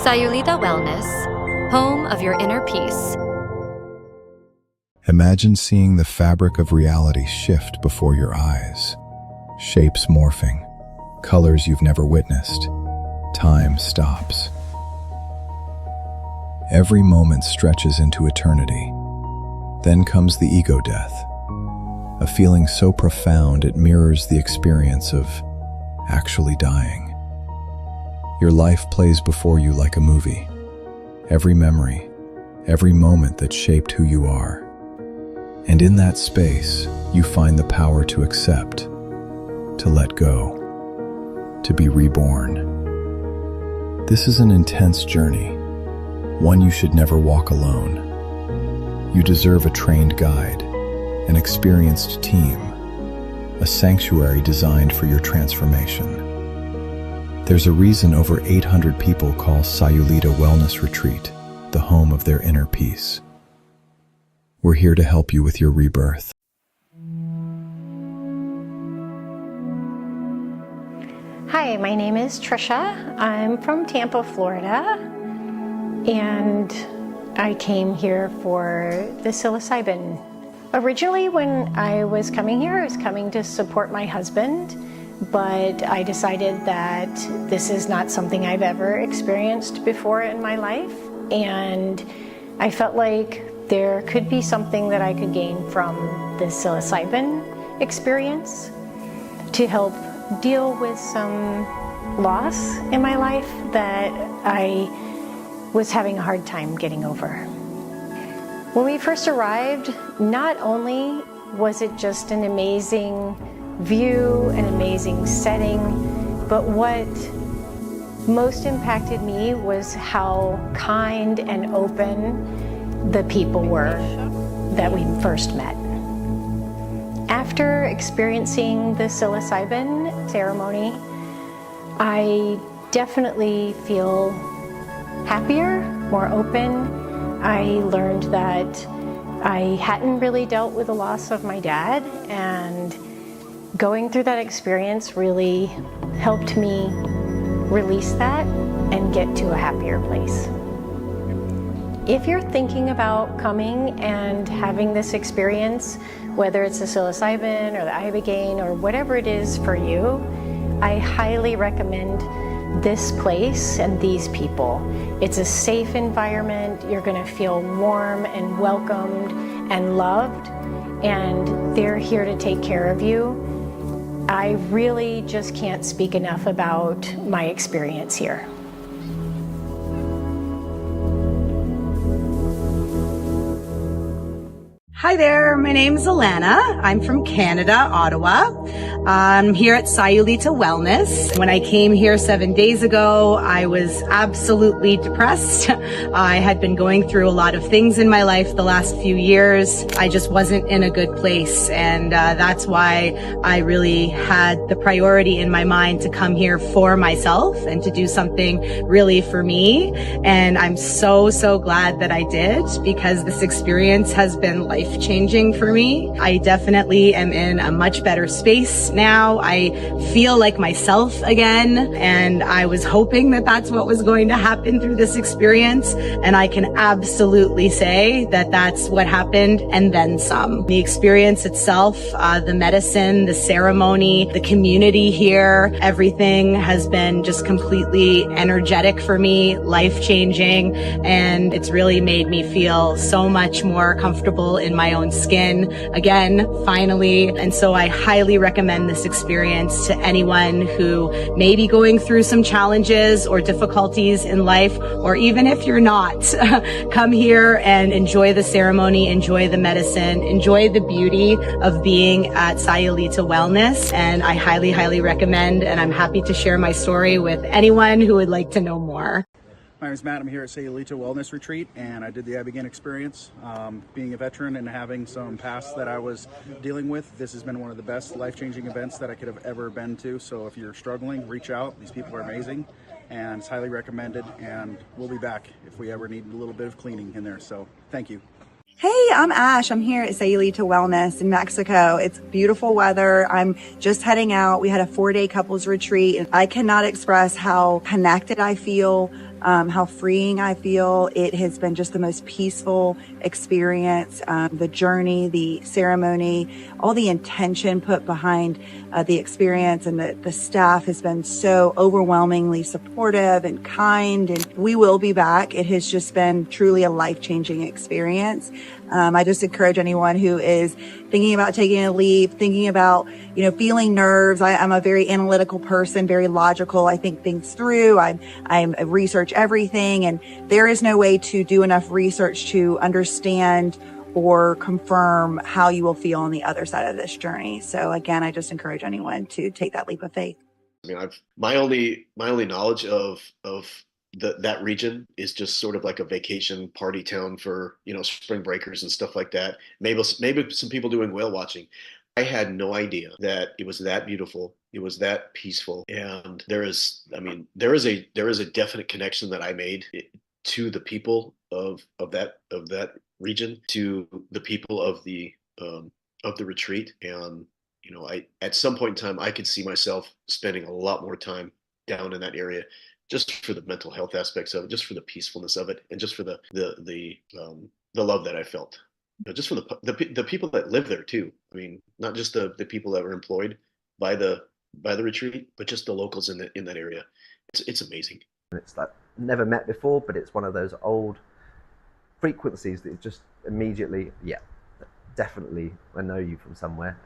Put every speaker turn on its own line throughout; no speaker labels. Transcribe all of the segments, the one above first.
Sayulita Wellness, home of your inner peace.
Imagine seeing the fabric of reality shift before your eyes. Shapes morphing, colors you've never witnessed. Time stops. Every moment stretches into eternity. Then comes the ego death, a feeling so profound it mirrors the experience of actually dying. Your life plays before you like a movie. Every memory, every moment that shaped who you are. And in that space, you find the power to accept, to let go, to be reborn. This is an intense journey, one you should never walk alone. You deserve a trained guide, an experienced team, a sanctuary designed for your transformation. There's a reason over 800 people call Sayulita Wellness Retreat the home of their inner peace. We're here to help you with your rebirth.
Hi, my name is Trisha. I'm from Tampa, Florida, and I came here for the psilocybin. Originally, when I was coming here, I was coming to support my husband, but I decided that this is not something I've ever experienced before in my life, and I felt like there could be something that I could gain from the psilocybin experience to help deal with some loss in my life that I was having a hard time getting over. When we first arrived, not only was it just an amazing view, an amazing setting, but what most impacted me was how kind and open the people were that we first met. After experiencing the psilocybin ceremony, I definitely feel happier, more open. I learned that I hadn't really dealt with the loss of my dad, and going through that experience really helped me release that and get to a happier place. If you're thinking about coming and having this experience, whether it's the psilocybin or the ibogaine or whatever it is for you, I highly recommend this place and these people. It's a safe environment. You're going to feel warm and welcomed and loved, and they're here to take care of you. I really just can't speak enough about my experience here.
Hi there, my name's Alana. I'm from Canada, Ottawa. I'm here at Sayulita Wellness. When I came here 7 days ago, I was absolutely depressed. I had been going through a lot of things in my life the last few years. I just wasn't in a good place, and that's why I really had the priority in my mind to come here for myself and to do something really for me. And I'm so glad that I did, because this experience has been life-changing for me. I definitely am in a much better space now. I feel like myself again, and I was hoping that that's what was going to happen through this experience, and I can absolutely say that that's what happened, and then some. The experience itself, the medicine, the ceremony, the community here, everything has been just completely energetic for me, life-changing, and it's really made me feel so much more comfortable in my own skin again, finally. And so I highly recommend this experience to anyone who may be going through some challenges or difficulties in life, or even if you're not, come here and enjoy the ceremony, enjoy the medicine, enjoy the beauty of being at Sayulita Wellness. And I highly recommend, and I'm happy to share my story with anyone who would like to know more.
My name is Matt. I'm here at Sayulita Wellness Retreat, and I did the ibogaine experience. Being a veteran and having some past that I was dealing with, this has been one of the best life-changing events that I could have ever been to. So if you're struggling, reach out. These people are amazing, and it's highly recommended, and we'll be back if we ever need a little bit of cleaning in there. So thank you.
Hey, I'm Ash. I'm here at Sayulita Wellness in Mexico. It's beautiful weather. I'm just heading out. We had a 4-day couples retreat, and I cannot express how connected I feel, how freeing I feel. It has been just the most peaceful experience. The journey, the ceremony, all the intention put behind the experience, and the staff has been so overwhelmingly supportive and kind, and we will be back. It has just been truly a life-changing experience. I just encourage anyone who is thinking about taking a leap, thinking about, feeling nerves. I'm a very analytical person, very logical. I think things through. I research everything, and there is no way to do enough research to understand or confirm how you will feel on the other side of this journey. So again, I just encourage anyone to take that leap of faith.
I mean, my only knowledge of that region is just sort of like a vacation party town for, spring breakers and stuff like that. Maybe some people doing whale watching. I had no idea that it was that beautiful. It was that peaceful. And there is a definite connection that I made to the people of that region, to the people of the retreat. And I, at some point in time, I could see myself spending a lot more time down in that area, just for the mental health aspects of it, just for the peacefulness of it, and just for the love that I felt. Just for the people that live there too. I mean, not just the people that were employed by the retreat, but just the locals in that area. It's amazing.
It's like never met before, but it's one of those old frequencies that just immediately, yeah, definitely I know you from somewhere.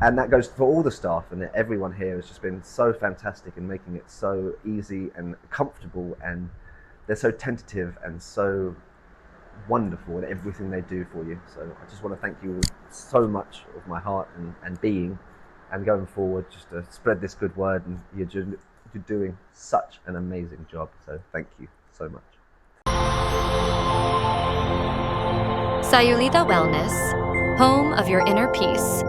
And that goes for all the staff, and everyone here has just been so fantastic in making it so easy and comfortable, and they're so tentative and so wonderful in everything they do for you. So I just want to thank you so much of my heart and being, and going forward, just to spread this good word, and you're doing such an amazing job. So thank you so much.
Sayulita Wellness, home of your inner peace.